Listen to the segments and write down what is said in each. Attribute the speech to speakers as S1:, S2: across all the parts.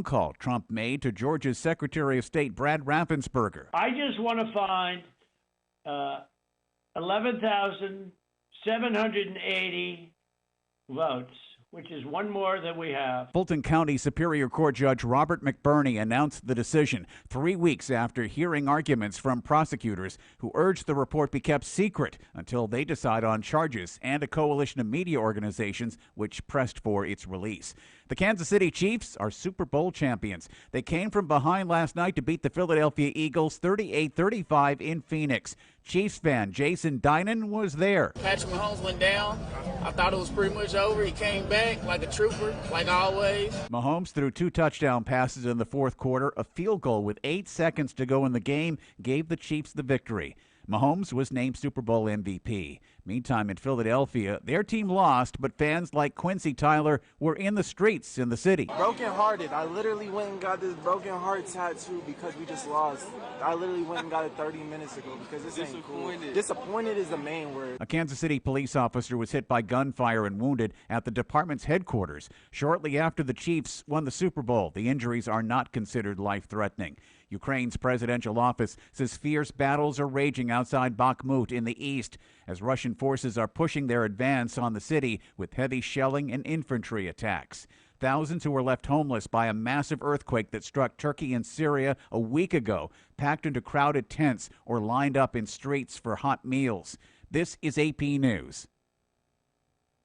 S1: phone call Trump made to Georgia's Secretary of State Brad Raffensperger.
S2: I just want to find 11,780 votes, which is one more than we have.
S1: Fulton County Superior Court Judge Robert McBurney announced the decision 3 weeks after hearing arguments from prosecutors who urged the report be kept secret until they decide on charges, and a coalition of media organizations which pressed for its release. The Kansas City Chiefs are Super Bowl champions. They came from behind last night to beat the Philadelphia Eagles 38-35 in Phoenix. Chiefs fan Jason Dinan was there.
S3: Patrick Mahomes went down. I thought it was pretty much over. He came back like a trooper, like always.
S1: Mahomes threw 2 touchdown passes in the fourth quarter. A field goal with 8 seconds to go in the game gave the Chiefs the victory. Mahomes was named Super Bowl MVP. Meantime, in Philadelphia, their team lost, but fans like Quincy Tyler were in the streets in the city.
S4: Broken-hearted. I literally went and got this broken heart tattoo because we just lost. I literally went and got it 30 minutes ago because this ain't cool. Disappointed is the main word.
S1: A Kansas City police officer was hit by gunfire and wounded at the department's headquarters shortly after the Chiefs won the Super Bowl. The injuries are not considered life-threatening. Ukraine's presidential office says fierce battles are raging outside Bakhmut in the east as Russian forces are pushing their advance on the city with heavy shelling and infantry attacks. Thousands who were left homeless by a massive earthquake that struck Turkey and Syria a week ago, packed into crowded tents or lined up in streets for hot meals. This is AP News.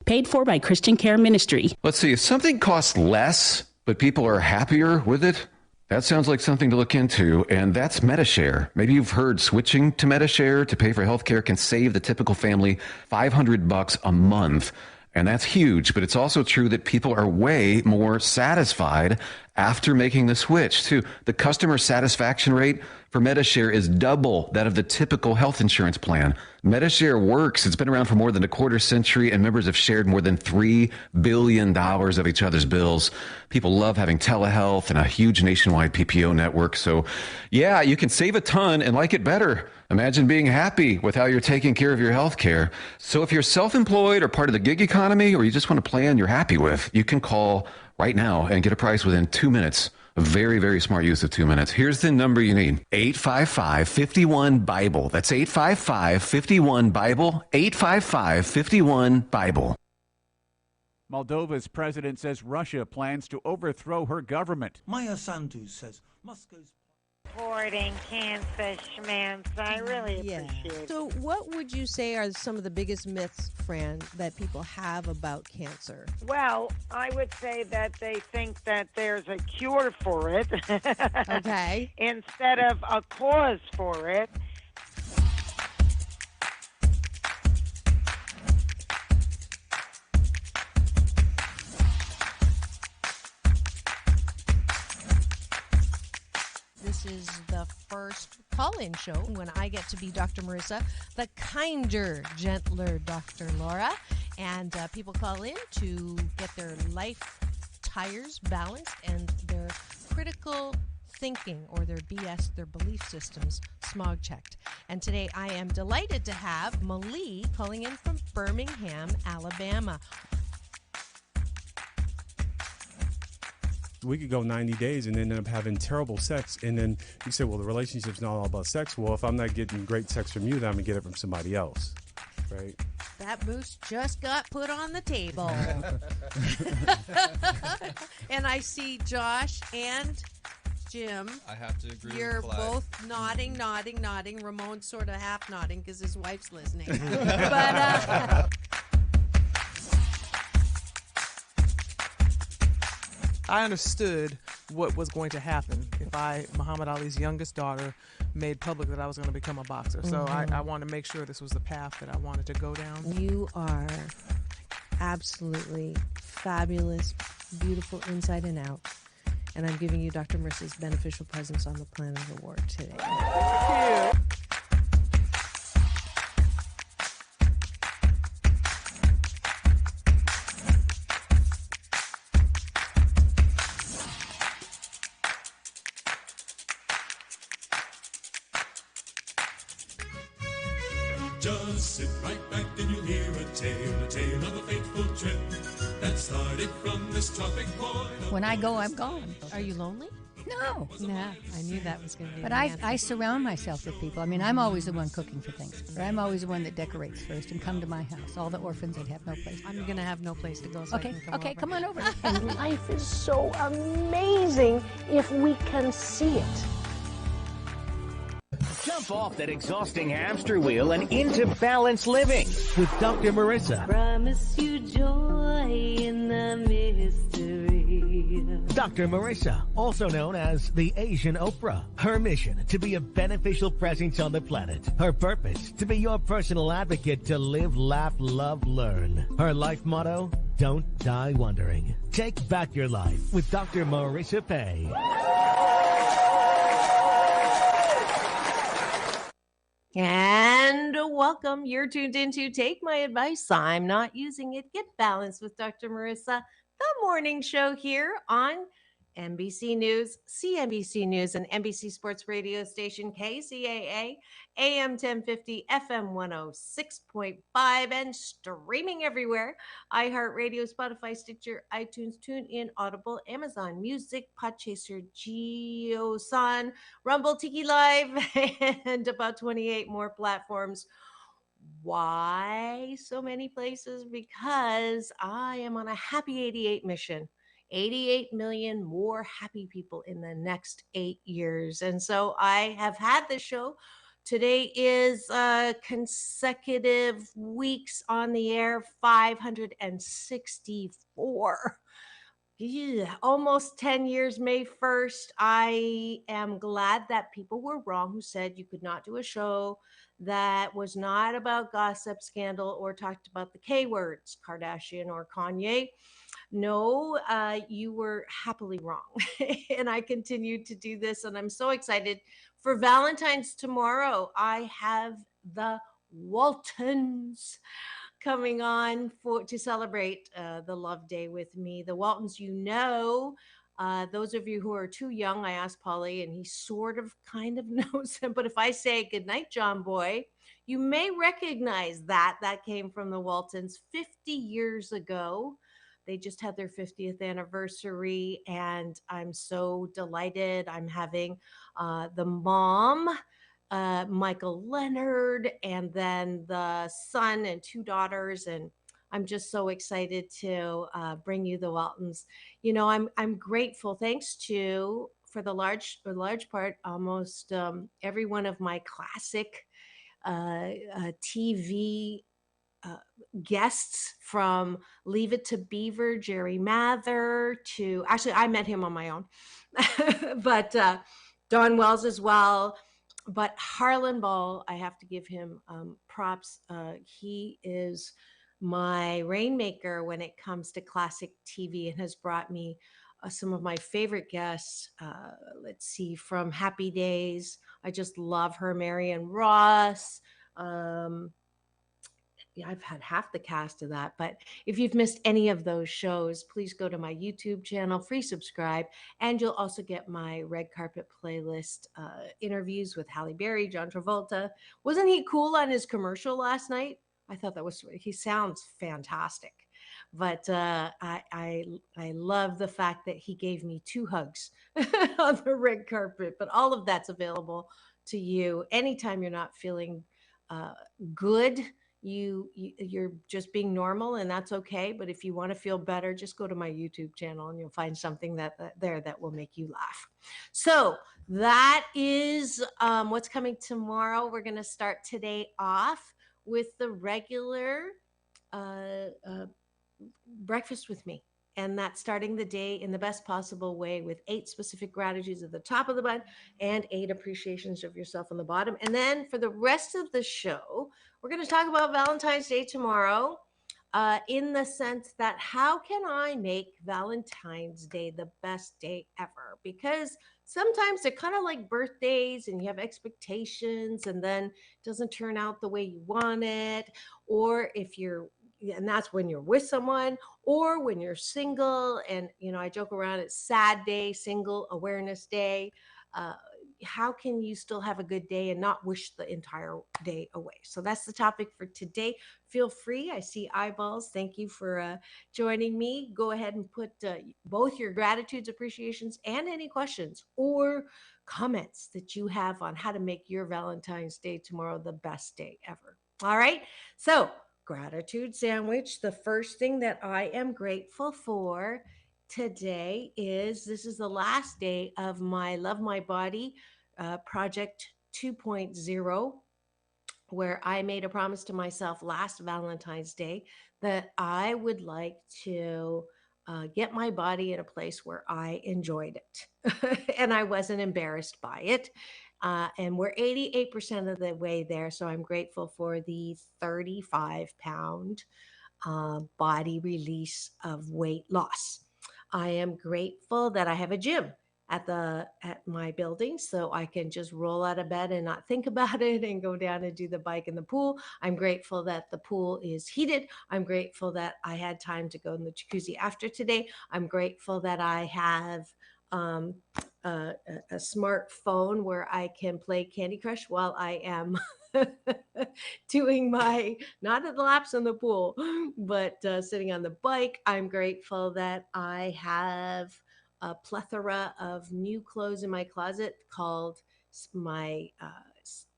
S5: Paid for by Christian Care Ministry.
S6: Let's see, if something costs less, but people are happier with it, that sounds like something to look into, and that's MediShare. Maybe you've heard switching to MediShare to pay for healthcare can save the typical family $500 a month. And that's huge, but it's also true that people are way more satisfied after making the switch, too. The customer satisfaction rate for MediShare is double that of the typical health insurance plan. MediShare works. It's been around for more than a quarter century, and members have shared more than $3 billion of each other's bills. People love having telehealth and a huge nationwide PPO network. So, yeah, you can save a ton and like it better. Imagine being happy with how you're taking care of your health care. So if you're self-employed or part of the gig economy, or you just want a plan you're happy with, you can call right now and get a price within 2 minutes. A very, very smart use of 2 minutes. Here's the number you need. 855-51-BIBLE. That's 855-51-BIBLE. 855-51-BIBLE.
S1: Moldova's president says Russia plans to overthrow her government.
S7: Maya Sandu says Moscow's
S8: supporting cancer schmancer. I really appreciate it.
S9: So what would you say are some of the biggest myths, Fran, that people have about cancer?
S8: Well, I would say that they think that there's a cure for it.
S9: Okay.
S8: Instead of a cause for it.
S9: This is the first call-in show when I get to be Dr. Marissa, the kinder, gentler Dr. Laura. And people call in to get their life tires balanced and their critical thinking or their BS, their belief systems, smog checked. And today I am delighted to have Malie calling in from Birmingham, Alabama.
S10: We could go 90 days and end up having terrible sex. And then you say, well, the relationship's not all about sex. Well, if I'm not getting great sex from you, then I'm going to get it from somebody else, right?
S9: That moose just got put on the table. And I see Josh and Jim.
S11: I have to agree
S9: You're
S11: with Clyde.
S9: both nodding. Ramon's sort of half nodding because his wife's listening. But
S12: I understood what was going to happen if Muhammad Ali's youngest daughter, made public that I was going to become a boxer. So I wanted to make sure this was the path that I wanted to go down.
S9: You are absolutely fabulous, beautiful inside and out. And I'm giving you Dr. Marissa's Beneficial Presence on the Planet Award today.
S12: Thank you.
S11: Just sit right back and you'll hear a tale of a fateful trip that started from this tropic point.
S13: When I go, I'm gone.
S9: Are you lonely?
S13: No.
S9: Yeah, I knew that was going to be
S13: But
S9: the answer.
S13: I surround myself with people. I mean, I'm always the one cooking for things. Or I'm always the one that decorates first and come to my house. All the orphans that have no place.
S9: I'm going to have no place to go, so
S13: Okay,
S9: I can come
S13: okay,
S9: over.
S13: come on over.
S14: And life is so amazing if we can see it.
S15: Jump off that exhausting hamster wheel and into balanced living with Dr. Marissa.
S16: Promise you joy in the mystery.
S15: Dr. Marissa, also known as the Asian Oprah. Her mission, to be a beneficial presence on the planet. Her purpose, to be your personal advocate to live, laugh, love, learn. Her life motto, don't die wondering. Take back your life with Dr. Marissa Pay.
S9: And welcome. You're tuned into Take My Advice. I'm not using it. Get Balanced with Dr. Marissa, the morning show here on NBC News, CNBC News, and NBC Sports Radio station KCAA, AM 1050, FM 106.5, and streaming everywhere. iHeartRadio, Spotify, Stitcher, iTunes, TuneIn, Audible, Amazon Music, Podchaser, JioSaavn, Rumble, Tiki Live, and about 28 more platforms. Why so many places? Because I am on a happy 88 mission. 88 million more happy people in the next 8 years. And so I have had this show. Today is consecutive weeks on the air, 564. Yeah, almost 10 years, May 1st. I am glad that people were wrong who said you could not do a show that was not about gossip, scandal, or talked about the K words, Kardashian or Kanye. No, you were happily wrong. And I continued to do this, and I'm so excited for Valentine's tomorrow. I have the Waltons coming on to celebrate the Love Day with me. The Waltons, those of you who are too young, I asked Polly, and he sort of kind of knows him. But if I say goodnight, John Boy, you may recognize that. That came from the Waltons 50 years ago. They just had their 50th anniversary, and I'm so delighted. I'm having the mom, Michael Leonard, and then the son and two daughters, and I'm just so excited to bring you the Waltons. You know, I'm grateful. Thanks to, for the large part, almost every one of my classic TV guests, from Leave It to Beaver, Jerry Mather, to actually I met him on my own, but Don Wells as well. But Harlan Ball, I have to give him props. He is my rainmaker when it comes to classic TV, and has brought me some of my favorite guests. Let's see, from Happy Days. I just love her, Marion Ross. Yeah, I've had half the cast of that. But if you've missed any of those shows, please go to my YouTube channel, free subscribe, and you'll also get my red carpet playlist interviews with Halle Berry, John Travolta. Wasn't he cool on his commercial last night? I thought he sounds fantastic. But I love the fact that he gave me 2 hugs on the red carpet. But all of that's available to you anytime you're not feeling good. You're just being normal, and that's okay. But if you want to feel better, just go to my YouTube channel and you'll find something that will make you laugh. So that is what's coming tomorrow. We're going to start today off with the regular breakfast with me. And that's starting the day in the best possible way, with 8 specific gratitudes at the top of the bun and 8 appreciations of yourself on the bottom. And then for the rest of the show, we're going to talk about Valentine's Day tomorrow, in the sense that how can I make Valentine's Day the best day ever? Because sometimes they're kind of like birthdays, and you have expectations, and then it doesn't turn out the way you want it. Or and that's when you're with someone, or when you're single. And, I joke around, it's Sad Day, Single Awareness Day.
S17: how can you still have a good day and not wish the entire day away? So that's the topic for today. Feel free. I see eyeballs. Thank you for joining me. Go ahead and put both your gratitudes, appreciations, and any questions or comments that you have on how to make your Valentine's Day tomorrow the best day ever. All right. So, gratitude sandwich. The first thing that I am grateful for today is this is the last day of my Love My Body Project 2.0, where I made a promise to myself last Valentine's Day that I would like to get my body in a place where I enjoyed it and I wasn't embarrassed by it. And we're 88% of the way there. So I'm grateful for the 35-pound body release of weight loss. I am grateful that I have a gym at my building, so I can just roll out of bed and not think about it and go down and do the bike in the pool. I'm grateful that the pool is heated. I'm grateful that I had time to go in the jacuzzi after today. I'm grateful that I have a smartphone where I can play Candy Crush while I am doing my, not at the laps in the pool, but sitting on the bike. I'm grateful that I have a plethora of new clothes in my closet called my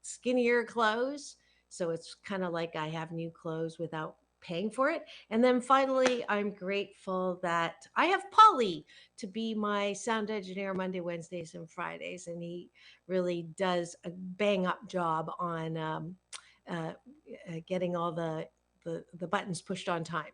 S17: skinnier clothes. So it's kind of like I have new clothes without paying for it. And then finally, I'm grateful that I have Polly to be my sound engineer Monday, Wednesdays, and Fridays. And he really does a bang up job on getting all the buttons pushed on time.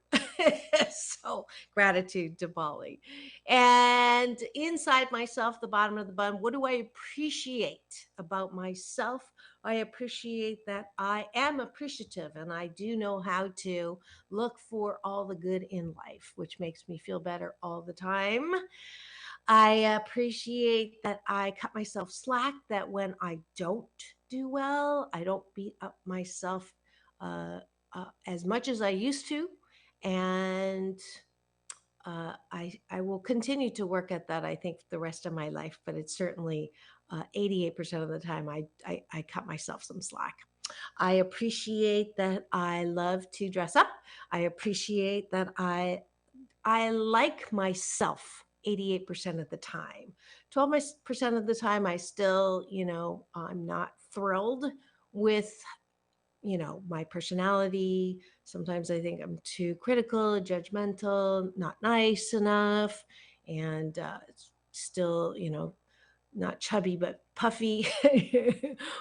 S17: So gratitude to Polly. And inside myself, the bottom of the bun, what do I appreciate about myself? I appreciate that I am appreciative and I do know how to look for all the good in life, which makes me feel better all the time. I appreciate that I cut myself slack, that when I don't do well, I don't beat up myself as much as I used to. And I will continue to work at that, I think, the rest of my life, but it's certainly 88% of the time I cut myself some slack. I appreciate that I love to dress up. I appreciate that I like myself 88% of the time. 12% of the time, I still, I'm not thrilled with my personality. Sometimes I think I'm too critical, judgmental, not nice enough, and still, not chubby, but puffy.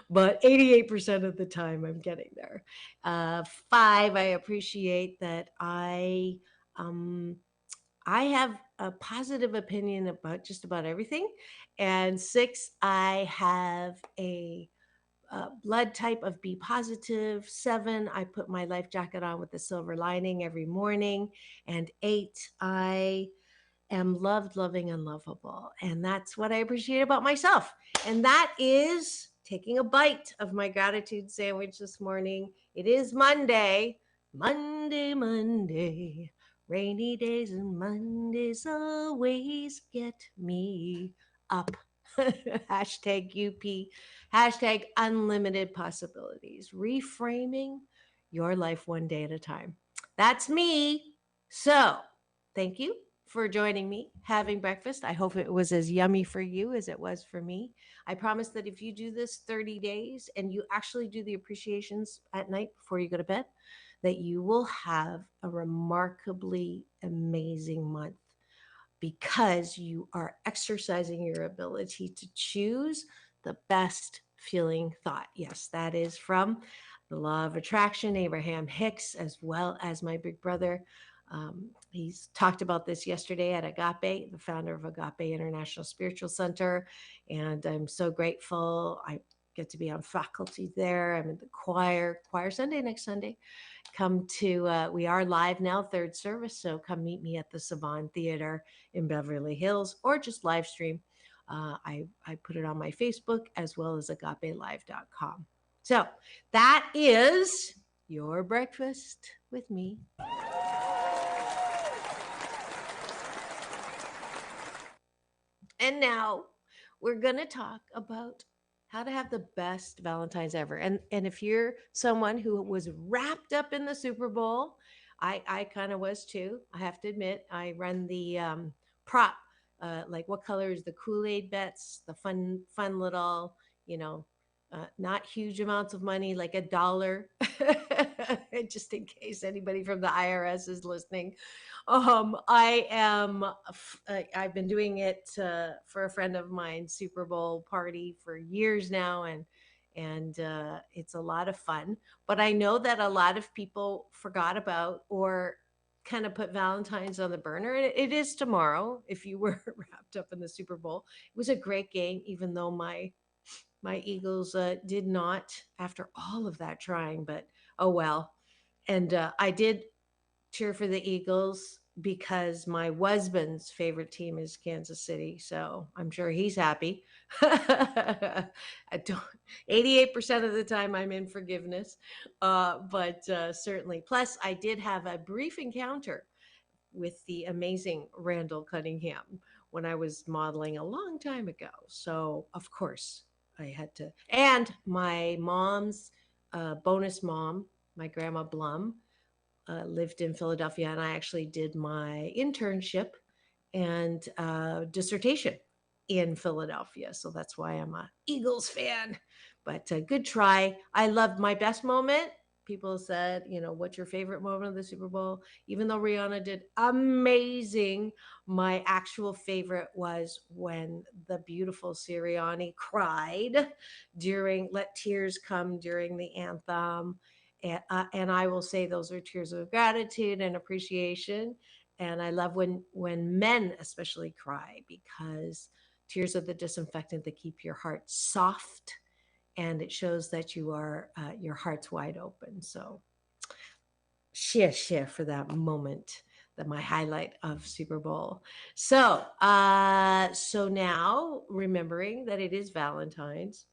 S17: But 88% of the time I'm getting there. 5, I appreciate that I have a positive opinion about just about everything. And 6, I have a blood type of B positive. 7, I put my life jacket on with the silver lining every morning. And 8, I am loved, loving, and lovable. And that's what I appreciate about myself. And that is taking a bite of my gratitude sandwich this morning. It is Monday. Monday. Rainy days and Mondays always get me up. Hashtag UP, hashtag unlimited possibilities, reframing your life one day at a time. That's me. So thank you for joining me, having breakfast. I hope it was as yummy for you as it was for me. I promise that if you do this 30 days and you actually do the appreciations at night before you go to bed, that you will have a remarkably amazing month, because you are exercising your ability to choose the best feeling thought. Yes, that is from the Law of Attraction, Abraham Hicks, as well as my big brother. He's talked about this yesterday at Agape, the founder of Agape International Spiritual Center. And I'm so grateful. I get to be on faculty there. I'm in the choir Sunday next Sunday. Come to, we are live now, third service. So come meet me at the Savan Theater in Beverly Hills, or just live stream. I put it on my Facebook as well as agapelive.com. So that is your breakfast with me. And now we're going to talk about how to have the best Valentine's ever. And if you're someone who was wrapped up in the Super Bowl, I kind of was too. I have to admit, I run the prop, like what color is the Kool-Aid bets, the fun little, you know, not huge amounts of money, like $1, just in case anybody from the IRS is listening. I've been doing it for a friend of mine, Super Bowl party for years now, and it's a lot of fun. But I know that a lot of people forgot about or kind of put Valentine's on the burner. And it is tomorrow. If you were wrapped up in the Super Bowl, it was a great game, even though my Eagles did not after all of that trying. But oh well. And I did cheer for the Eagles because my husband's favorite team is Kansas City. So I'm sure he's happy. I don't, 88% of the time I'm in forgiveness. But certainly. Plus, I did have a brief encounter with the amazing Randall Cunningham when I was modeling a long time ago. So, of course, I had to. And my mom's bonus mom, my grandma Blum, lived in Philadelphia, and I actually did my internship and dissertation in Philadelphia. So that's why I'm a Eagles fan. But good try. I loved my best moment. People said, what's your favorite moment of the Super Bowl? Even though Rihanna did amazing, my actual favorite was when the beautiful Sirianni cried during Let Tears Come during the anthem. And I will say those are tears of gratitude and appreciation. And I love when men especially cry, because tears are the disinfectant that keep your heart soft, and it shows that your heart's wide open. So share for that moment, that my highlight of Super Bowl. So now, remembering that it is Valentine's,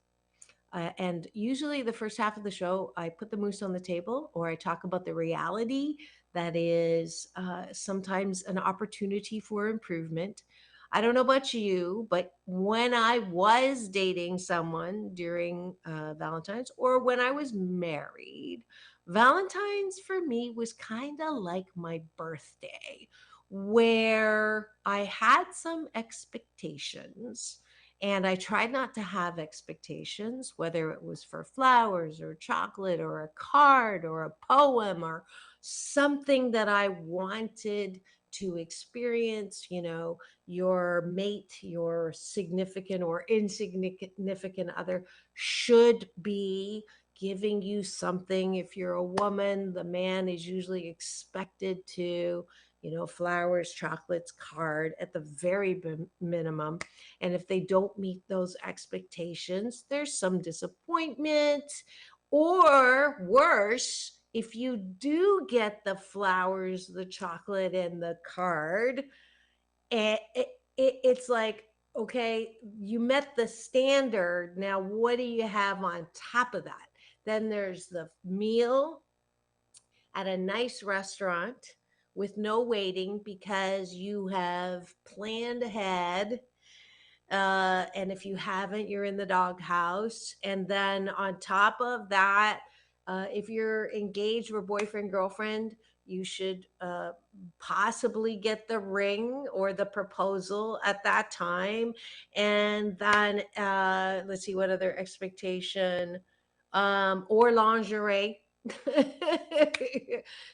S17: and usually the first half of the show, I put the moose on the table, or I talk about the reality that is sometimes an opportunity for improvement. I don't know about you, but when I was dating someone during Valentine's, or when I was married, Valentine's for me was kind of like my birthday, where I had some expectations. And I tried not to have expectations, whether it was for flowers or chocolate or a card or a poem or something that I wanted to experience. Your mate, your significant or insignificant other should be giving you something. If you're a woman, the man is usually expected to, flowers, chocolates, card at the very minimum. And if they don't meet those expectations, there's some disappointment. Or worse, if you do get the flowers, the chocolate, and the card, it's like, okay, you met the standard. Now, what do you have on top of that? Then there's the meal at a nice restaurant with no waiting because you have planned ahead. And if you haven't, you're in the doghouse. And then on top of that, if you're engaged or boyfriend, girlfriend, you should possibly get the ring or the proposal at that time. And then let's see, what other expectation, or lingerie.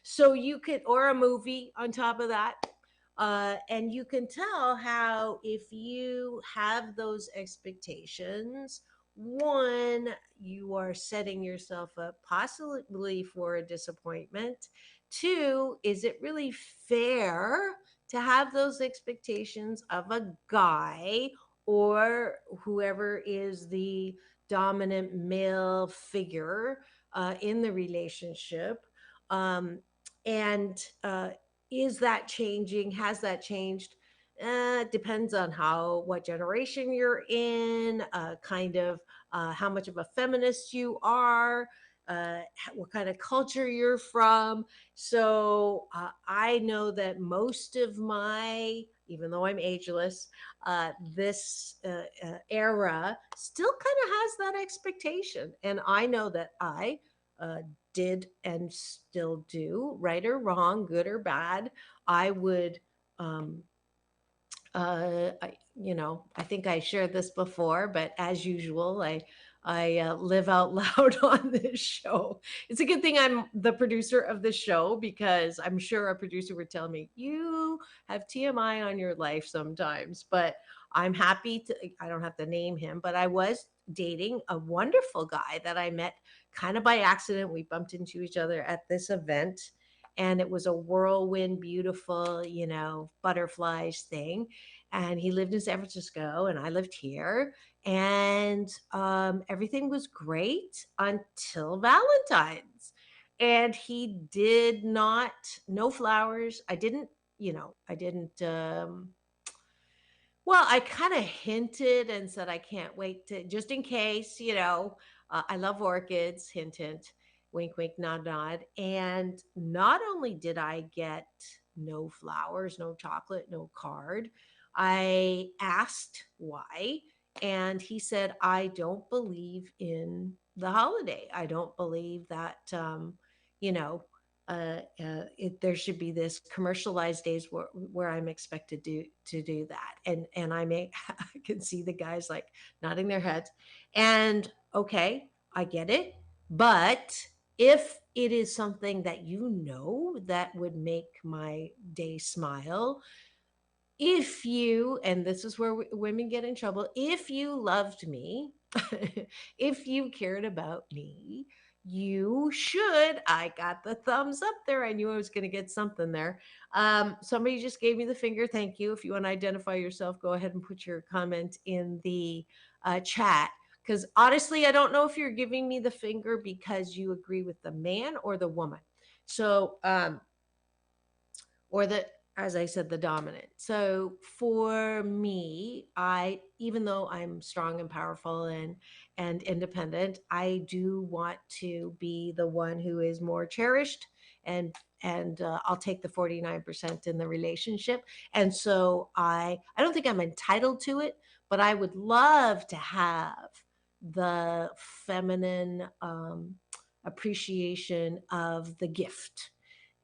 S17: So you could, or a movie on top of that. And you can tell how, if you have those expectations, one, you are setting yourself up possibly for a disappointment. Two, is it really fair to have those expectations of a guy or whoever is the dominant male figure in the relationship? And is that changing? Has that changed? Depends on what generation you're in, kind of how much of a feminist you are, what kind of culture you're from. So I know that most of my even though I'm ageless, this era still kind of has that expectation. And I know that I did and still do, right or wrong, good or bad. I would, um, I think I shared this before, but as usual, I live out loud on this show. It's a good thing I'm the producer of the show, because I'm sure a producer would tell me you have TMI on your life sometimes. But I'm happy to. I don't have to name him, but I was dating a wonderful guy that I met kind of by accident. We bumped into each other at this event, and it was a whirlwind, beautiful, butterflies thing. And he lived in San Francisco, and I lived here, and everything was great until Valentine's. And he did not, no flowers. I kind of hinted and said, I can't wait to, just in case, I love orchids, hint, hint, wink, wink, nod, nod. And not only did I get no flowers, no chocolate, no card, I asked why. And he said, I don't believe in the holiday. I don't believe that, you know, there should be this commercialized days where I'm expected to do that. And I can see the guys like nodding their heads. And okay, I get it. But if it is something that that would make my day smile, if you, and this is where women get in trouble, if you loved me, if you cared about me, you should. I got the thumbs up there. I knew I was going to get something there. Somebody just gave me the finger. Thank you. If you want to identify yourself, go ahead and put your comment in the chat. Because honestly, I don't know if you're giving me the finger because you agree with the man or the woman. So, or the, as I said, the dominant. So for me, even though I'm strong and powerful and independent, I do want to be the one who is more cherished, and I'll take the 49% in the relationship. And so I don't think I'm entitled to it, but I would love to have the feminine appreciation of the gift.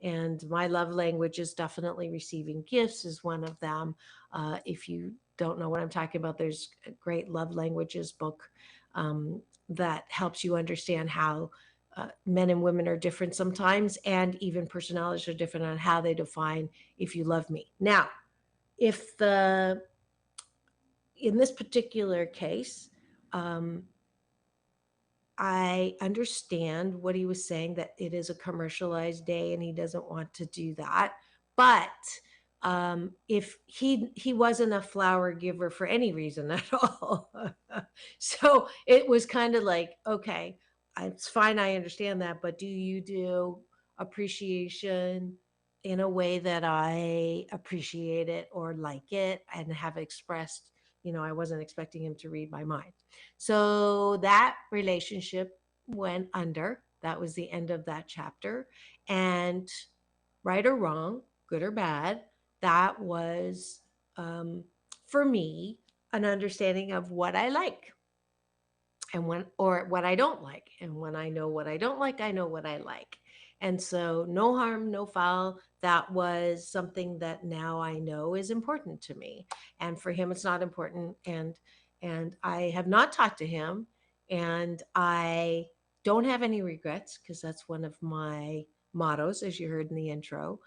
S17: And my love language is definitely receiving gifts is one of them. If you don't know what I'm talking about, there's a great love languages book that helps you understand how men and women are different sometimes, and even personalities are different on how they define if you love me. Now, in this particular case, I understand what he was saying, that it is a commercialized day and he doesn't want to do that. But if he wasn't a flower giver for any reason at all, so it was kind of like, okay, it's fine, I understand that, but do you do appreciation in a way that I appreciate it or like it and have expressed? I wasn't expecting him to read my mind. So that relationship went under. That was the end of that chapter. And right or wrong, good or bad, that was, for me, an understanding of what I like and or what I don't like. And when I know what I don't like, I know what I like. And so no harm, no foul. That was something that now I know is important to me. And for him, it's not important. And I have not talked to him, and I don't have any regrets, because that's one of my mottos, as you heard in the intro.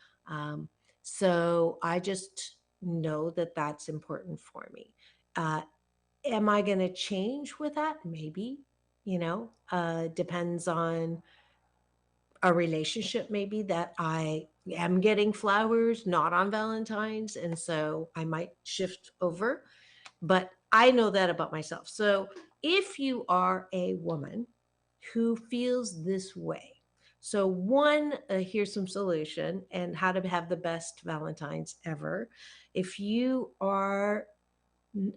S17: So I just know that that's important for me. Am I going to change with that? Maybe, depends on a relationship, maybe, that I am getting flowers, not on Valentine's. And so I might shift over, but I know that about myself. So if you are a woman who feels this way, so one, here's some solution and how to have the best Valentine's ever. If you are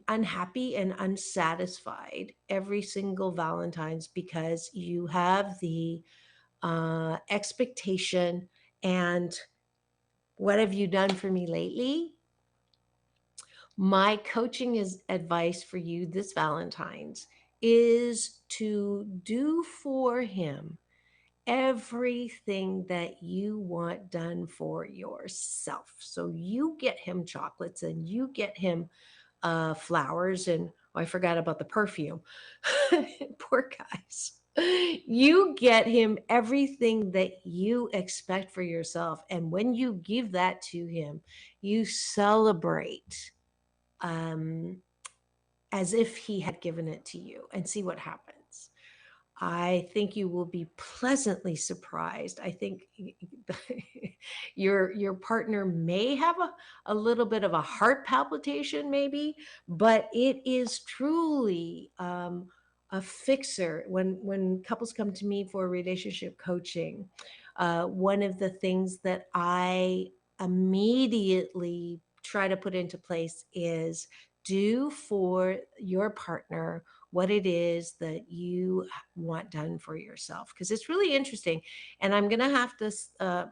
S17: unhappy and unsatisfied every single Valentine's because you have the expectation and what have you done for me lately? My coaching is advice for you this Valentine's is to do for him everything that you want done for yourself. So you get him chocolates and you get him flowers, and oh, I forgot about the perfume. Poor guys. You get him everything that you expect for yourself. And when you give that to him, you celebrate um, as if he had given it to you and see what happens. I think you will be pleasantly surprised. I think your partner may have a little bit of a heart palpitation, maybe, but it is truly a fixer. When couples come to me for relationship coaching, one of the things that I immediately try to put into place is do for your partner what it is that you want done for yourself, because it's really interesting. And I'm going to have to a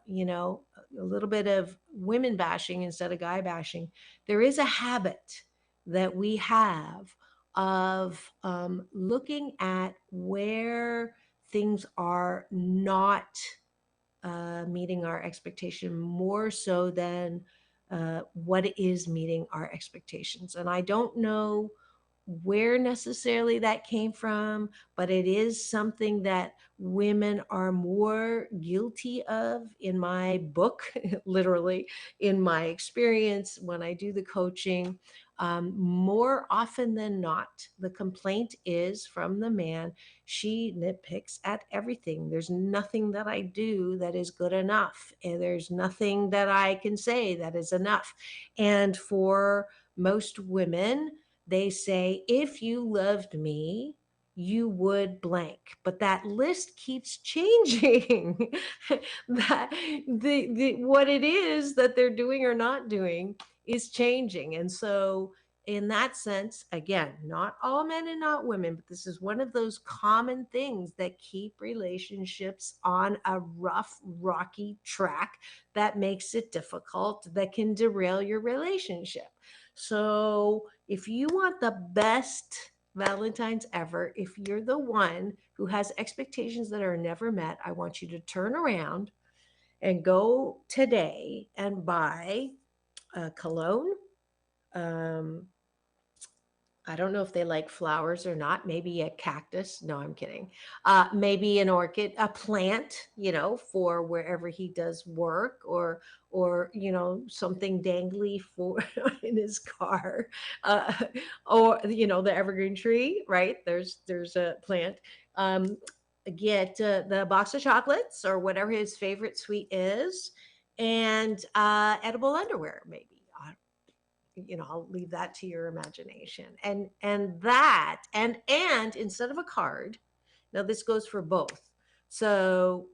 S17: little bit of women bashing instead of guy bashing. There is a habit that we have of looking at where things are not meeting our expectation more so than what is meeting our expectations. And I don't know where necessarily that came from, but it is something that women are more guilty of in my book, literally, in my experience when I do the coaching. More often than not, the complaint is from the man. She nitpicks at everything. There's nothing that I do that is good enough. And there's nothing that I can say that is enough. And for most women, they say, if you loved me, you would blank. But that list keeps changing. That the what it is that they're doing or not doing is changing. And so in that sense, again, not all men and not women, but this is one of those common things that keep relationships on a rough, rocky track that makes it difficult, that can derail your relationship. So if you want the best Valentine's ever, if you're the one who has expectations that are never met, I want you to turn around and go today and buy a cologne. I don't know if they like flowers or not. Maybe a cactus. No, I'm kidding. Maybe an orchid, a plant, for wherever he does work, or something dangly for in his car, uh, or the evergreen tree. Right there's a plant. Um, get the box of chocolates or whatever his favorite sweet is, and edible underwear, maybe. I'll leave that to your imagination. And instead of a card, now this goes for both. So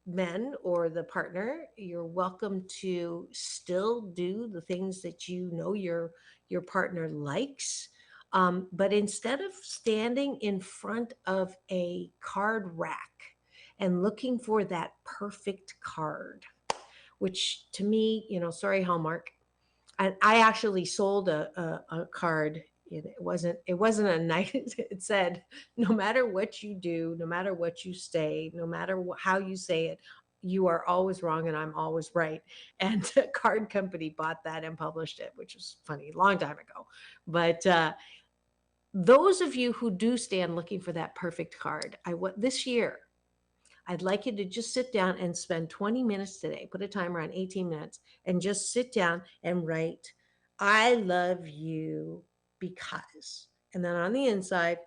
S17: men or the partner, you're welcome to still do the things that your partner likes. But instead of standing in front of a card rack and looking for that perfect card, which to me, sorry, Hallmark, and I actually sold a card. It wasn't a nice. It said, no matter what you do, no matter what you say, no matter how you say it, you are always wrong and I'm always right. And a card company bought that and published it, which was funny, a long time ago. But those of you who do stand looking for that perfect card, this year I'd like you to just sit down and spend 20 minutes today, put a timer on 18 minutes, and just sit down and write, I love you because. And then on the inside,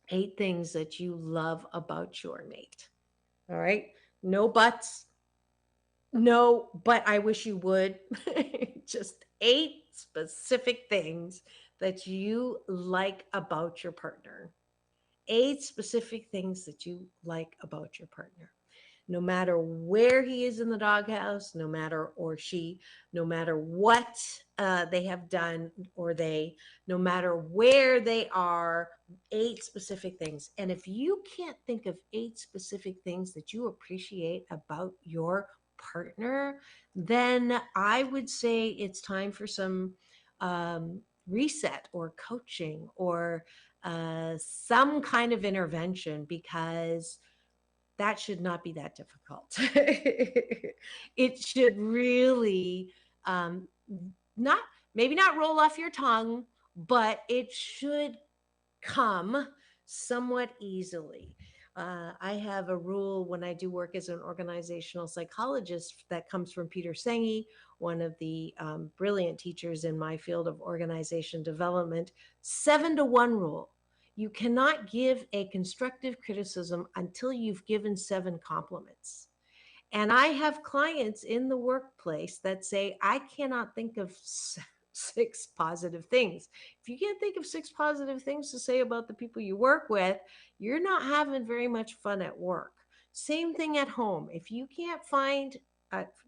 S17: 8 things that you love about your mate. All right? No buts. No, but I wish you would. Just 8 specific things that you like about your partner. 8 specific things that you like about your partner. No matter where he is in the doghouse, no matter what they have done, no matter where they are, 8 specific things. And if you can't think of 8 specific things that you appreciate about your partner, then I would say it's time for some reset or coaching or some kind of intervention, because that should not be that difficult. It should really not, maybe not roll off your tongue, but it should come somewhat easily. I have a rule when I do work as an organizational psychologist that comes from Peter Senge, one of the brilliant teachers in my field of organization development. 7-to-1 rule. You cannot give a constructive criticism until you've given 7 compliments. And I have clients in the workplace that say, I cannot think of 6 positive things. If you can't think of 6 positive things to say about the people you work with, you're not having very much fun at work. Same thing at home. If you can't find,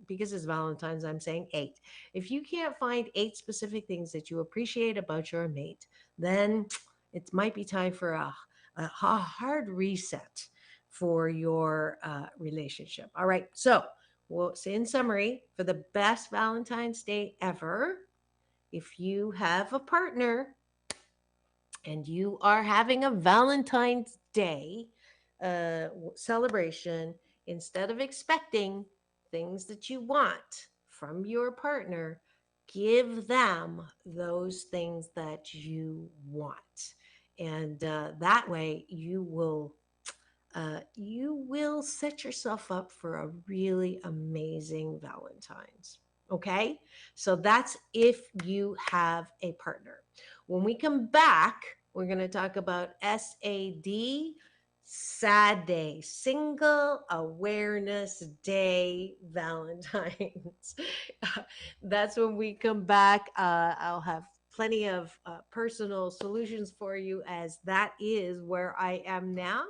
S17: because it's Valentine's, I'm saying 8. If you can't find 8 specific things that you appreciate about your mate, then it might be time for a hard reset for your relationship. All right. So, well, in summary, for the best Valentine's Day ever, if you have a partner and you are having a Valentine's Day celebration, instead of expecting things that you want from your partner, give them those things that you want. And that way you will set yourself up for a really amazing Valentine's. Okay, so that's if you have a partner. When we come back, we're going to talk about SAD, Sad Day, Single Awareness Day, Valentine's. That's when we come back. I'll have plenty of personal solutions for you, as that is where I am now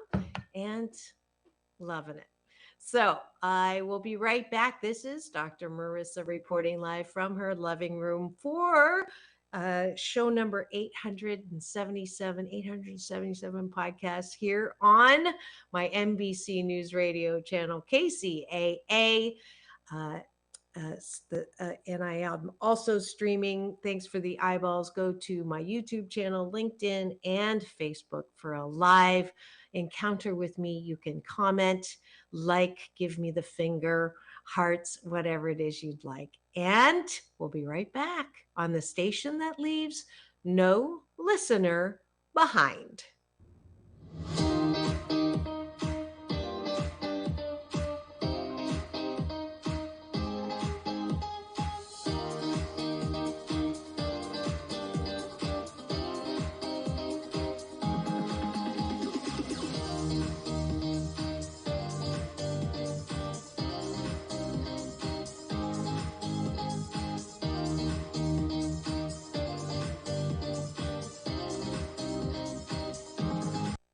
S17: and loving it. So I will be right back. This is Dr. Marissa reporting live from her living room for show number 877 podcasts here on my NBC News Radio channel, KCAA. And I am also streaming. Thanks for the eyeballs. Go to my YouTube channel, LinkedIn, and Facebook for a live encounter with me. You can comment, like, give me the finger, hearts, whatever it is you'd like. And we'll be right back on the station that leaves no listener behind.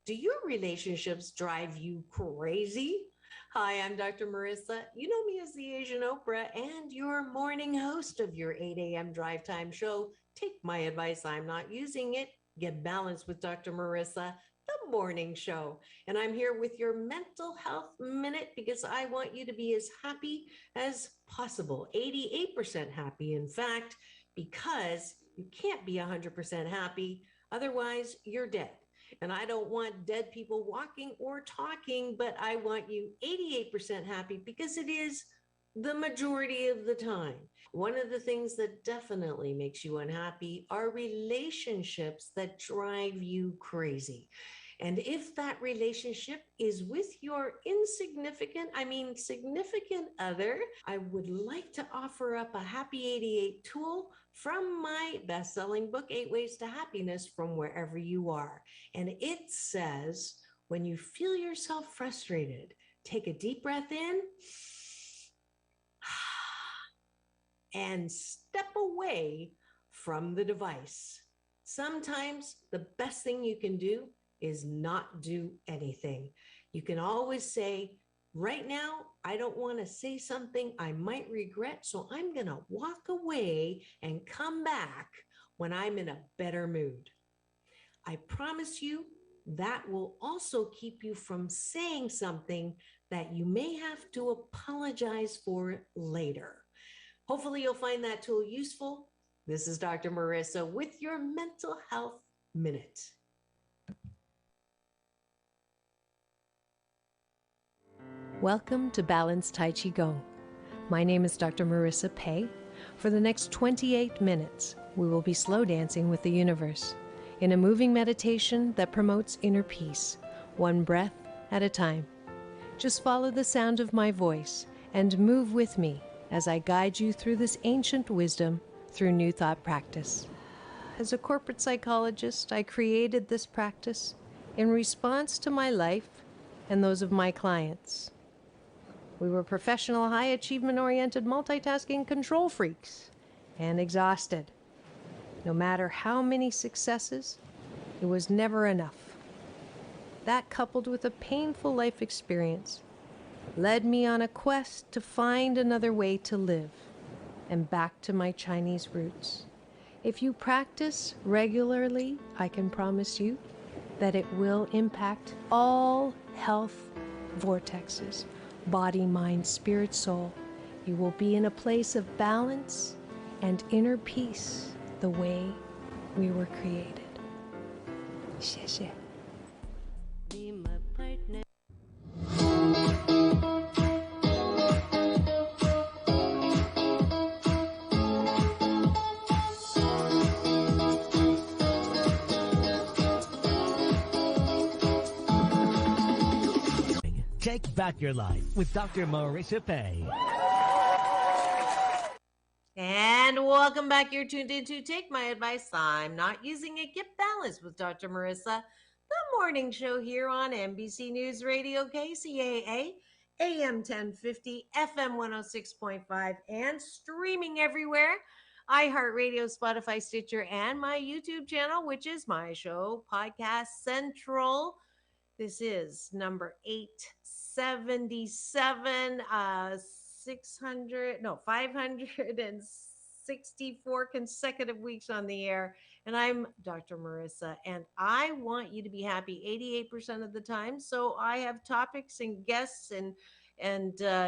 S17: Do your relationships drive you crazy? Hi, I'm Dr. Marissa. You know me as the Asian Oprah and your morning host of your 8 a.m. drive time show. Take my advice, I'm not using it. Get Balanced with Dr. Marissa, the morning show. And I'm here with your mental health minute because I want you to be as happy as possible. 88% happy, in fact, because you can't be 100% happy. Otherwise, you're dead. And I don't want dead people walking or talking, but I want you 88% happy because it is the majority of the time. One of the things that definitely makes you unhappy are relationships that drive you crazy. And if that relationship is with your significant other, I would like to offer up a Happy 88 tool from my best-selling book, 8 Ways to Happiness from Wherever You Are. And it says, when you feel yourself frustrated, take a deep breath in and step away from the device. Sometimes the best thing you can do is not do anything. You can always say, right now, I don't want to say something I might regret, so I'm going to walk away and come back when I'm in a better mood. I promise you that will also keep you from saying something that you may have to apologize for later. Hopefully, you'll find that tool useful. This is Dr. Marissa with your Mental Health Minute. Welcome to Balanced Tai Chi Gong. My name is Dr. Marissa Pei. For the next 28 minutes, we will be slow dancing with the universe in a moving meditation that promotes inner peace, one breath at a time. Just follow the sound of my voice and move with me as I guide you through this ancient wisdom through New Thought practice. As a corporate psychologist, I created this practice in response to my life and those of my clients. We were professional, high achievement-oriented, multitasking control freaks and exhausted. No matter how many successes, it was never enough. That, coupled with a painful life experience, led me on a quest to find another way to live and back to my Chinese roots. If you practice regularly, I can promise you that it will impact all health vortexes, body, mind, spirit, soul. You will be in a place of balance and inner peace the way we were created. 谢谢. Be my partner.
S15: Take back your life with Dr. Marissa Pei.
S17: And welcome back. You're tuned into Take My Advice. I'm Not Using It. Get Balanced with Dr. Marissa, the morning show here on NBC News Radio, KCAA, AM 1050, FM 106.5, and streaming everywhere. iHeartRadio, Spotify, Stitcher, and my YouTube channel, which is my show, Podcast Central. This is number 877, 564 consecutive weeks on the air. And I'm Dr. Marissa, and I want you to be happy 88% of the time. So I have topics and guests and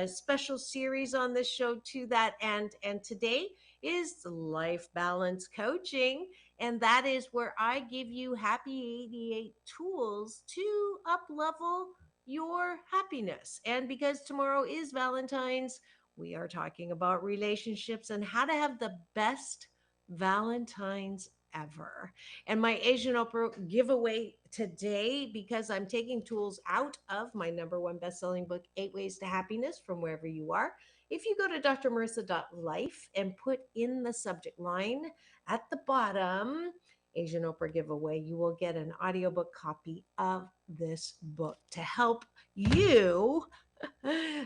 S17: special series on this show to that end. And today is Life Balance Coaching. And that is where I give you happy 88 tools to up-level your happiness. And because tomorrow is Valentine's, we are talking about relationships and how to have the best Valentine's ever. And my Asian Oprah giveaway today, because I'm taking tools out of my #1 best-selling book, 8 Ways to Happiness, from wherever you are. If you go to drmarissa.life and put in the subject line at the bottom, Asian Oprah giveaway, you will get an audiobook copy of this book to help you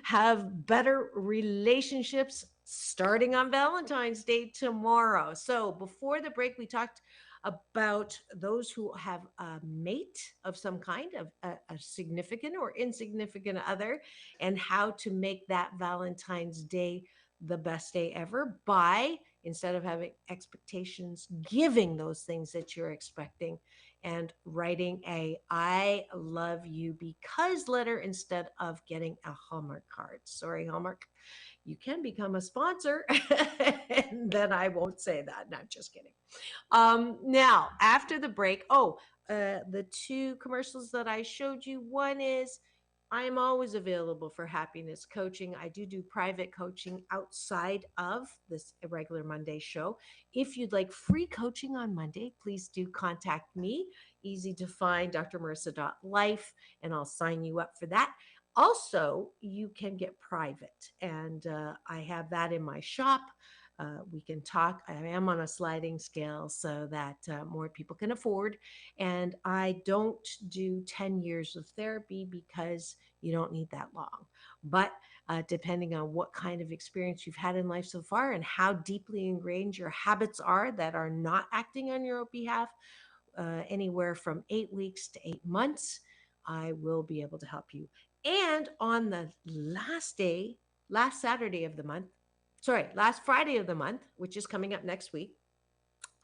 S17: have better relationships starting on Valentine's Day tomorrow. So before the break, we talked about those who have a mate of some kind, of a significant or insignificant other, and how to make that Valentine's Day the best day ever by, instead of having expectations, giving those things that you're expecting and writing a I love you because letter instead of getting a Hallmark card. Sorry, Hallmark. You can become a sponsor, and then I won't say that. No, I'm just kidding. Now, after the break, the two commercials that I showed you, one is I'm always available for happiness coaching. I do private coaching outside of this regular Monday show. If you'd like free coaching on Monday, please do contact me. Easy to find, drmarissa.life, and I'll sign you up for that. Also, you can get private, and I have that in my shop. We can talk. I am on a sliding scale so that more people can afford. And I don't do 10 years of therapy because you don't need that long. But depending on what kind of experience you've had in life so far and how deeply ingrained your habits are that are not acting on your behalf, anywhere from 8 weeks to 8 months, I will be able to help you. And on the last Friday of the month, which is coming up next week,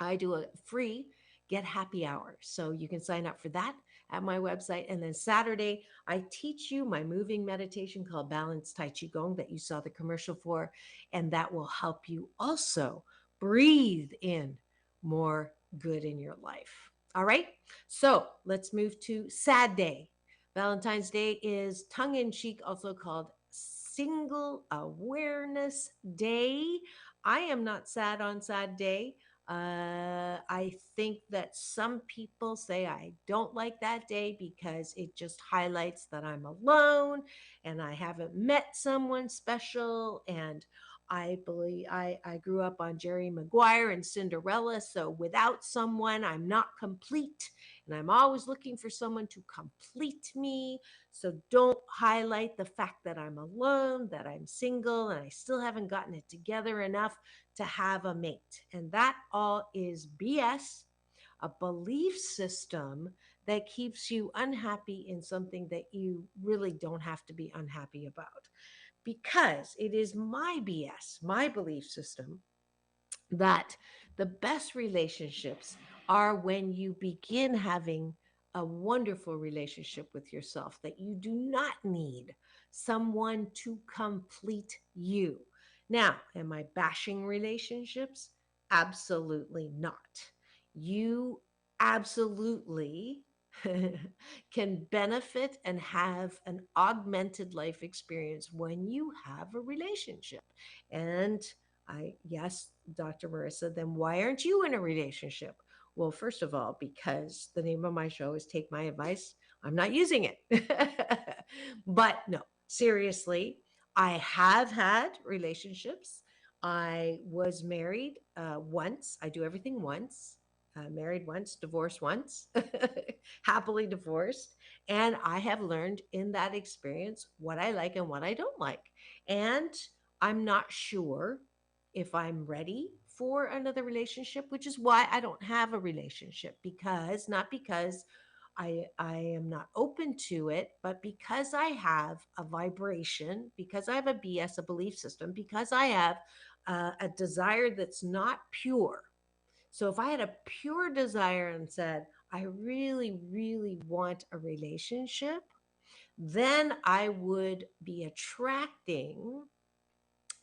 S17: I do a free get happy hour. So you can sign up for that at my website. And then Saturday, I teach you my moving meditation called Balanced Tai Chi Gong that you saw the commercial for. And that will help you also breathe in more good in your life. All right. So let's move to Sad Day. Valentine's Day is tongue in cheek, also called Single Awareness Day. I am not sad on Sad Day. I think that some people say I don't like that day because it just highlights that I'm alone and I haven't met someone special. And I believe I grew up on Jerry Maguire and Cinderella. So without someone, I'm not complete. And I'm always looking for someone to complete me. So don't highlight the fact that I'm alone, that I'm single, and I still haven't gotten it together enough to have a mate. And that all is BS, a belief system that keeps you unhappy in something that you really don't have to be unhappy about. Because it is my BS, my belief system, that the best relationships are when you begin having a wonderful relationship with yourself, that you do not need someone to complete you. Now, am I bashing relationships? Absolutely not. You absolutely can benefit and have an augmented life experience when you have a relationship. And yes, Dr. Marissa, then why aren't you in a relationship? Well, first of all, because the name of my show is Take My Advice. I'm not using it. But no, seriously, I have had relationships. I was married once. I do everything once. Married once, divorced once, happily divorced. And I have learned in that experience what I like and what I don't like. And I'm not sure if I'm ready for another relationship, which is why I don't have a relationship, because not because I am not open to it, but because I have a vibration, because I have a BS, a belief system, because I have a desire that's not pure. So if I had a pure desire and said, I really, really want a relationship, then I would be attracting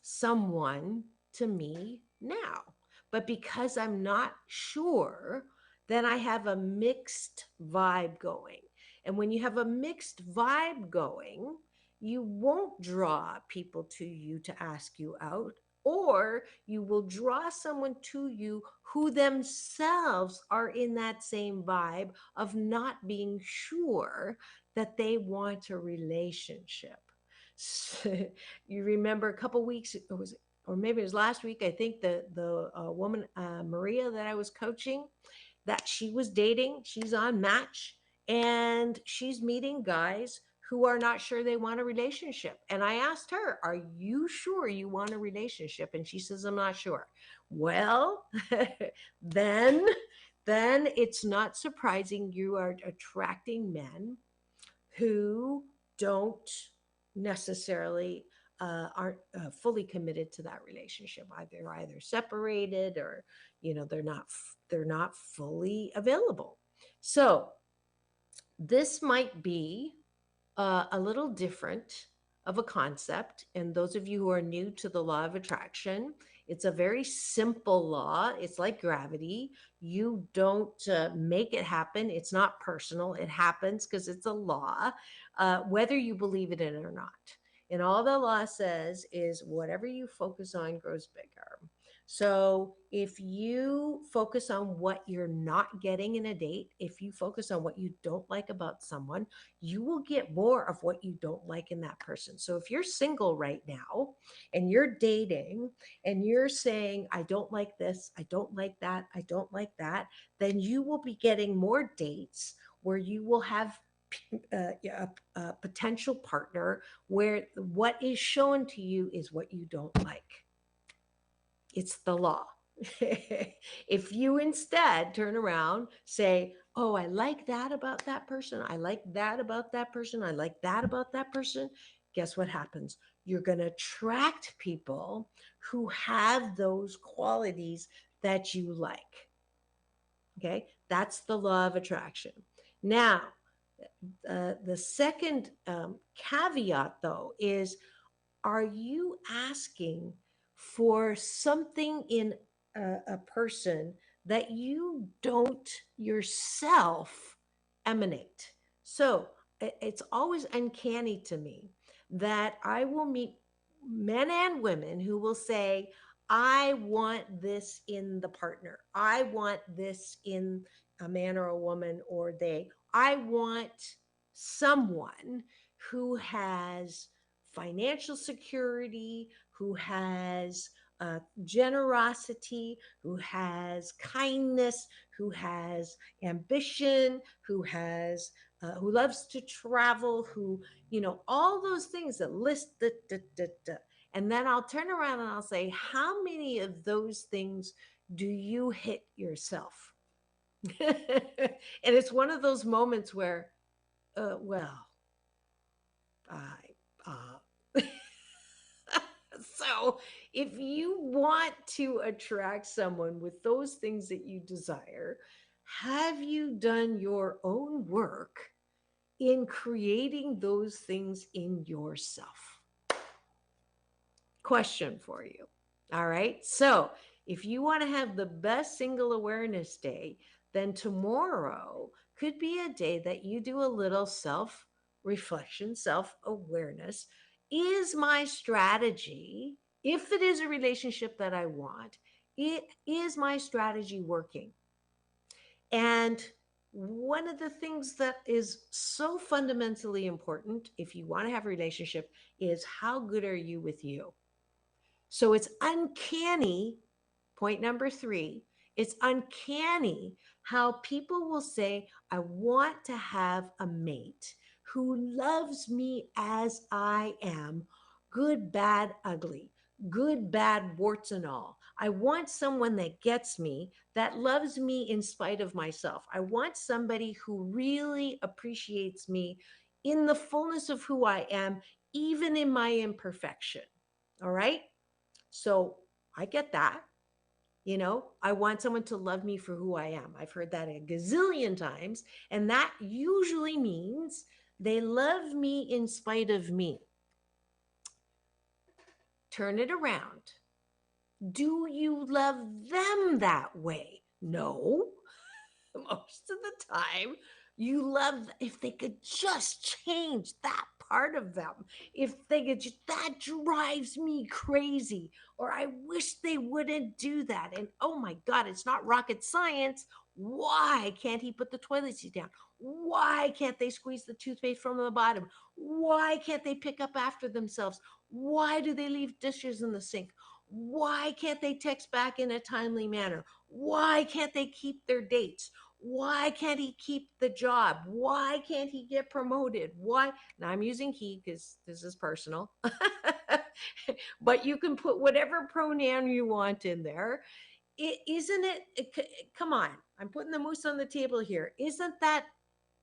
S17: someone to me now. But because I'm not sure, then I have a mixed vibe going. And when you have a mixed vibe going, you won't draw people to you to ask you out, or you will draw someone to you who themselves are in that same vibe of not being sure that they want a relationship. You remember a couple weeks, it was, or maybe it was last week, I think the woman Maria that I was coaching, that she was dating, she's on Match, and she's meeting guys who are not sure they want a relationship. And I asked her, are you sure you want a relationship? And she says, I'm not sure. Well, then it's not surprising you are attracting men who don't necessarily aren't fully committed to that relationship. Either separated, or they're not fully available. So this might be a little different of a concept. And those of you who are new to the law of attraction, it's a very simple law. It's like gravity. You don't make it happen. It's not personal. It happens because it's a law, whether you believe it in or not. And all the law says is whatever you focus on grows bigger. So if you focus on what you're not getting in a date, if you focus on what you don't like about someone, you will get more of what you don't like in that person. So if you're single right now and you're dating and you're saying, I don't like this, I don't like that, I don't like that, then you will be getting more dates where you will have a potential partner where what is shown to you is what you don't like. It's the law. If you instead turn around, say, oh, I like that about that person. I like that about that person. I like that about that person. Guess what happens? You're going to attract people who have those qualities that you like. Okay. That's the law of attraction. Now, the second caveat, though, is, are you asking for something in a person that you don't yourself emanate? So it's always uncanny to me that I will meet men and women who will say, I want this in the partner. I want this in a man or a woman, or they. I want someone who has financial security, who has generosity, who has kindness, who has ambition, who loves to travel, who, all those things that list. And then I'll turn around and I'll say, how many of those things do you hit yourself? And it's one of those moments where, well, so if you want to attract someone with those things that you desire, have you done your own work in creating those things in yourself? Question for you. All right. So if you want to have the best single awareness day, then tomorrow could be a day that you do a little self reflection, self awareness. Is my strategy, if it is a relationship that I want, is my strategy working? And one of the things that is so fundamentally important if you want to have a relationship is, how good are you with you? So it's uncanny. Point number 3, it's uncanny how people will say, I want to have a mate who loves me as I am, good, bad, ugly, good, bad, warts and all. I want someone that gets me, that loves me in spite of myself. I want somebody who really appreciates me in the fullness of who I am, even in my imperfection. All right? So I get that. I want someone to love me for who I am. I've heard that a gazillion times. And that usually means they love me in spite of me. Turn it around. Do you love them that way? No. Most of the time, you love, if they could just change that part of them, if they could that drives me crazy, or I wish they wouldn't do that. And oh my God, it's not rocket science. Why can't he put the toilet seat down? Why can't they squeeze the toothpaste from the bottom? Why can't they pick up after themselves? Why do they leave dishes in the sink? Why can't they text back in a timely manner? Why can't they keep their dates? Why can't he keep the job? Why can't he get promoted? Why? Now I'm using he because this is personal, but you can put whatever pronoun you want in there. Isn't it? Come on, I'm putting the moose on the table here. Isn't that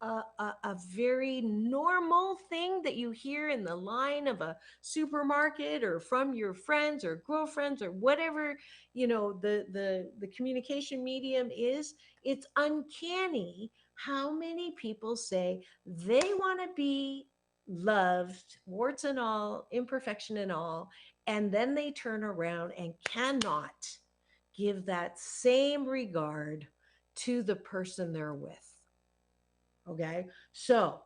S17: a very normal thing that you hear in the line of a supermarket, or from your friends or girlfriends, or whatever, the communication medium is? It's uncanny how many people say they want to be loved, warts and all, imperfection and all, and then they turn around and cannot give that same regard to the person they're with. Okay. So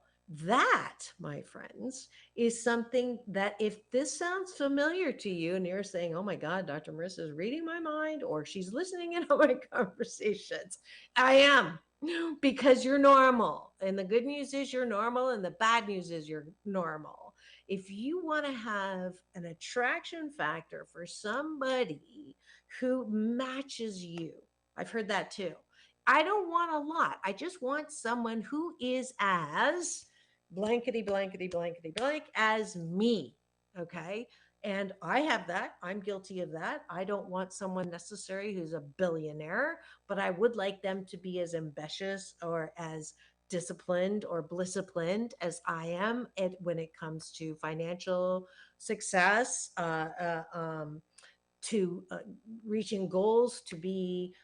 S17: that, my friends, is something that, if this sounds familiar to you and you're saying, oh my God, Dr. Marissa is reading my mind, or she's listening in on my conversations, I am, because you're normal. And the good news is you're normal, and the bad news is you're normal. If you want to have an attraction factor for somebody who matches you, I've heard that too. I don't want a lot. I just want someone who is as blankety, blankety, blankety, blank as me. Okay. And I have that. I'm guilty of that. I don't want someone necessarily who's a billionaire, but I would like them to be as ambitious or as disciplined or blissiplined as I am when it comes to financial success, to reaching goals, to be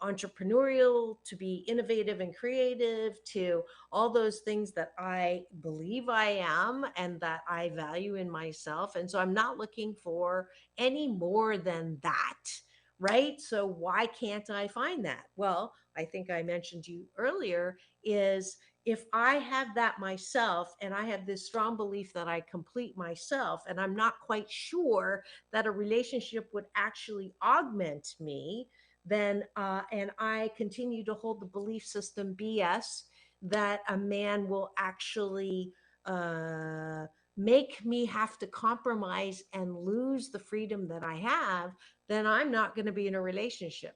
S17: entrepreneurial, to be innovative and creative, to all those things that I believe I am and that I value in myself. And so I'm not looking for any more than that, right? So why can't I find that? Well, I think I mentioned to you earlier is if I have that myself and I have this strong belief that I complete myself, and I'm not quite sure that a relationship would actually augment me, then and I continue to hold the belief system BS that a man will actually make me have to compromise and lose the freedom that I have, then I'm not going to be in a relationship.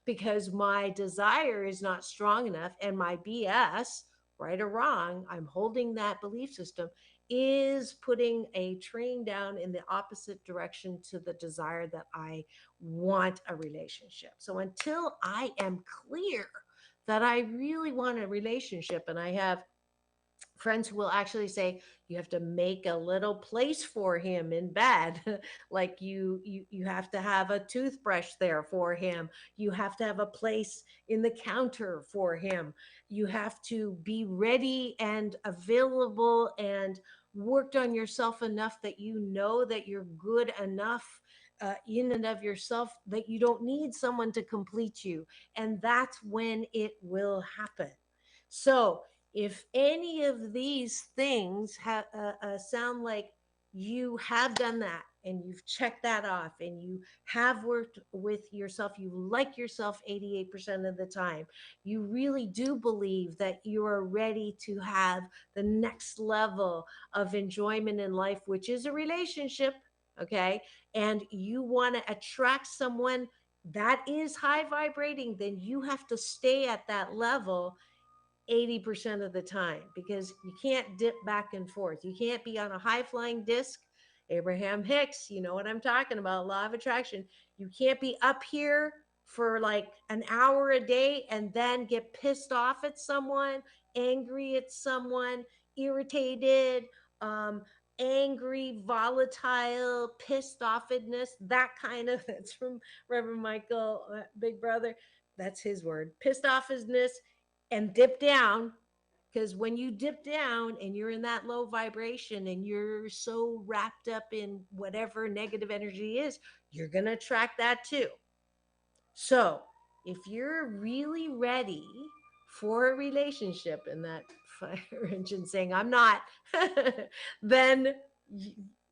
S17: Because my desire is not strong enough, and my BS, right or wrong, I'm holding that belief system, is putting a train down in the opposite direction to the desire that I want a relationship. So until I am clear that I really want a relationship, and I have friends who will actually say you have to make a little place for him in bed. Like you have to have a toothbrush there for him, you have to have a place in the counter for him, you have to be ready and available and worked on yourself enough that you know that you're good enough in and of yourself that you don't need someone to complete you, and that's when it will happen. So if any of these things sound like you have done that and you've checked that off and you have worked with yourself, you like yourself 88% of the time, you really do believe that you are ready to have the next level of enjoyment in life, which is a relationship, okay, and you want to attract someone that is high vibrating, then you have to stay at that level 80% of the time, because you can't dip back and forth. You can't be on a high flying disc. Abraham Hicks, you know what I'm talking about, law of attraction. You can't be up here for like an hour a day and then get pissed off at someone, angry at someone, irritated, um, angry, volatile, pissed offedness, that kind of, that's from Reverend Michael, Big Brother. That's his word, pissed offedness, and dip down, because when you dip down and you're in that low vibration and you're so wrapped up in whatever negative energy is, you're going to attract that too. So if you're really ready for a relationship, and that fire engine saying I'm not, then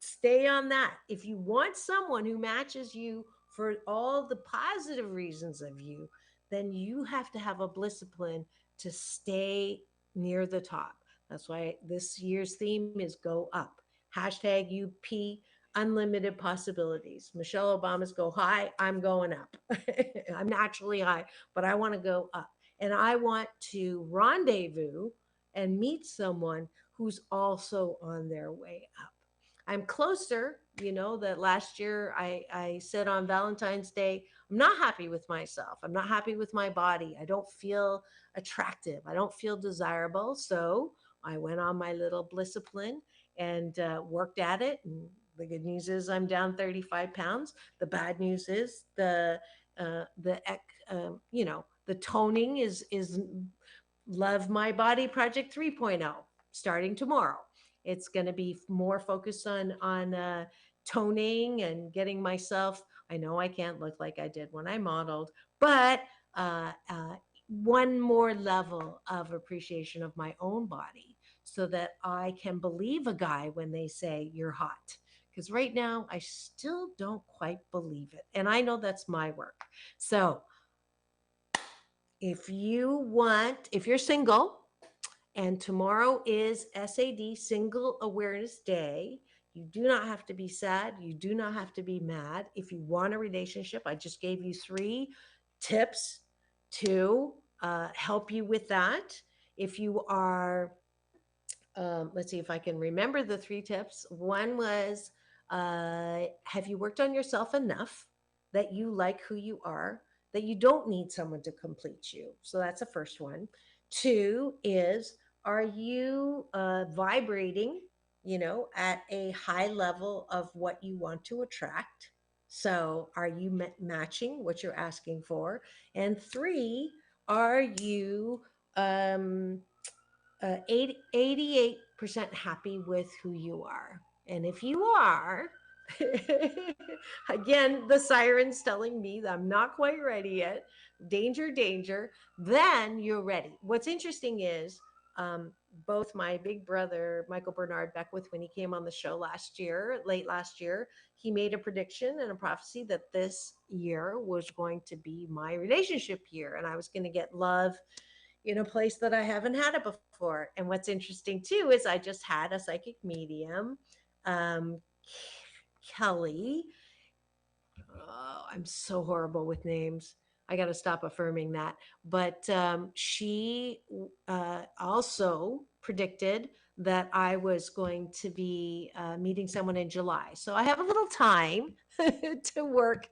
S17: stay on that. If you want someone who matches you for all the positive reasons of you, then you have to have a discipline to stay near the top. That's why this year's theme is go up. Hashtag UP, unlimited possibilities. Michelle Obama's go high, I'm going up. I'm naturally high, but I want to go up. And I want to rendezvous and meet someone who's also on their way up. I'm closer, that last year I said on Valentine's Day, I'm not happy with myself. I'm not happy with my body. I don't feel attractive. I don't feel desirable. So I went on my little discipline and worked at it. And the good news is I'm down 35 pounds. The bad news is the toning is Love My Body Project 3.0 starting tomorrow. It's going to be more focused on toning and getting myself. I know I can't look like I did when I modeled, but one more level of appreciation of my own body so that I can believe a guy when they say you're hot. Because right now I still don't quite believe it. And I know that's my work. So if you're single, and tomorrow is SAD, Single Awareness Day, you do not have to be sad. You do not have to be mad. If you want a relationship, I just gave you 3 tips to help you with that. If you are, let's see if I can remember the 3 tips. One was, have you worked on yourself enough that you like who you are, that you don't need someone to complete you? So that's the first one. 2 is, are you vibrating, at a high level of what you want to attract? So, are you matching what you're asking for? And three, are you 88% happy with who you are? And if you are, again, the siren's telling me that I'm not quite ready yet, danger, danger, then you're ready. What's interesting is um, both my big brother, Michael Bernard Beckwith, when he came on the show last year, late last year, he made a prediction and a prophecy that this year was going to be my relationship year and I was going to get love in a place that I haven't had it before. And what's interesting too is I just had a psychic medium, um, Kelly. Oh, I'm so horrible with names. I got to stop affirming that. But she also predicted that I was going to be meeting someone in July. So I have a little time to work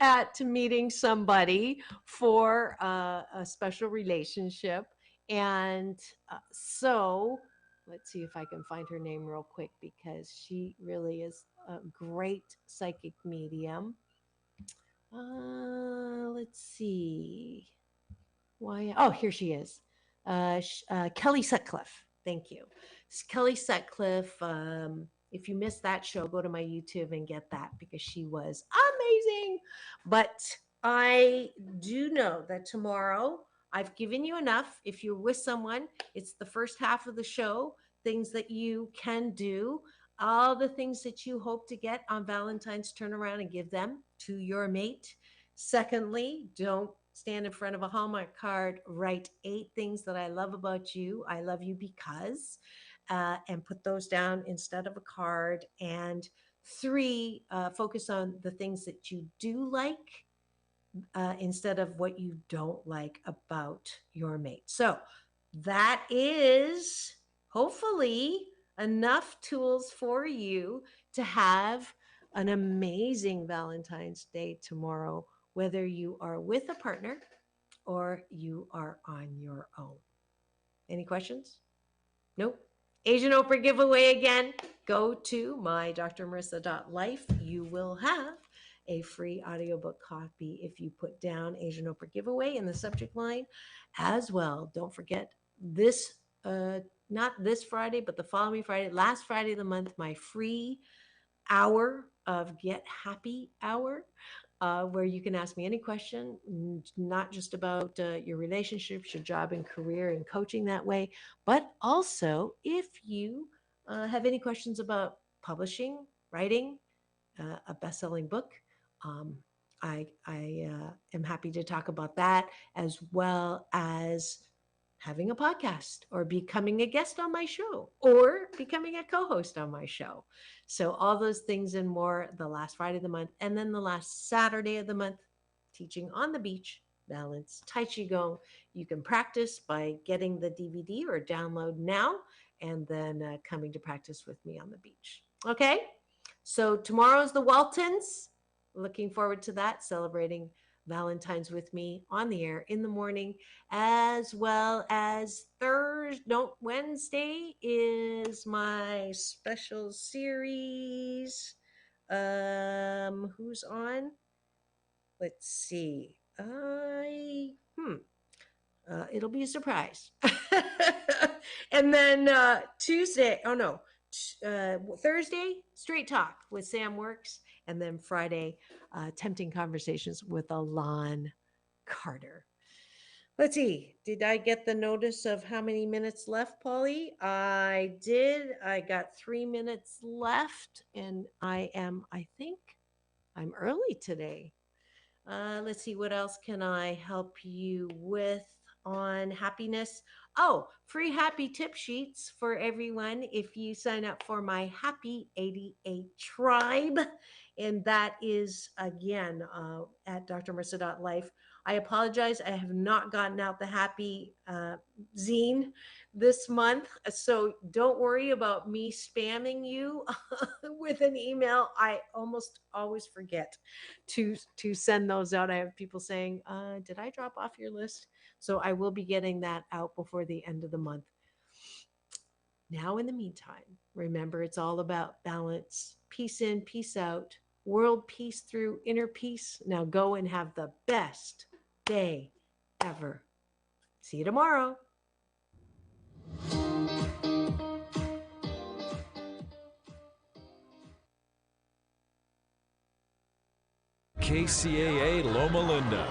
S17: at meeting somebody for a special relationship. And so let's see if I can find her name real quick because she really is a great psychic medium. Let's see. Why? Oh, here she is. Kelly Sutcliffe. Thank you. It's Kelly Sutcliffe. If you missed that show, go to my YouTube and get that because she was amazing. But I do know that tomorrow I've given you enough. If you're with someone, it's the first half of the show, things that you can do, all the things that you hope to get on Valentine's, turn around and give them to your mate. Secondly, don't stand in front of a Hallmark card, write 8 things that I love about you. I love you because, and put those down instead of a card. And 3, focus on the things that you do like instead of what you don't like about your mate. So that is hopefully enough tools for you to have an amazing Valentine's Day tomorrow, whether you are with a partner or you are on your own. Any questions? Nope. Asian Oprah giveaway again. Go to my drmarissa.life. You will have a free audiobook copy if you put down Asian Oprah giveaway in the subject line as well. Don't forget this, not this Friday, but the following Friday, last Friday of the month, my free hour of Get Happy Hour, where you can ask me any question, not just about your relationships, your job and career and coaching that way, but also if you have any questions about publishing, writing a best-selling book. I am happy to talk about that as well as having a podcast or becoming a guest on my show or becoming a co-host on my show. So all those things and more the last Friday of the month. And then the last Saturday of the month, teaching on the beach, balance, Tai Chi Gong. You can practice by getting the DVD or download now and then coming to practice with me on the beach. Okay. So tomorrow's the Waltons. Looking forward to that, celebrating Valentine's with me on the air in the morning, as well as Wednesday is my special series. Who's on? Let's see. It'll be a surprise. And then Thursday, Straight Talk with Sam Works. And then Friday, Tempting Conversations with Alon Carter. Let's see. Did I get the notice of how many minutes left, Paulie? I did. I got 3 minutes left. And I think I'm early today. Let's see. What else can I help you with on happiness? Oh, free happy tip sheets for everyone if you sign up for my Happy 88 Tribe. And that is, again, at drmarissa.life. I apologize. I have not gotten out the happy zine this month. So don't worry about me spamming you with an email. I almost always forget to send those out. I have people saying, did I drop off your list? So I will be getting that out before the end of the month. Now, in the meantime, remember, it's all about balance, peace in, peace out, world peace through inner peace. Now go and have the best day ever. See you tomorrow.
S18: KCAA Loma Linda.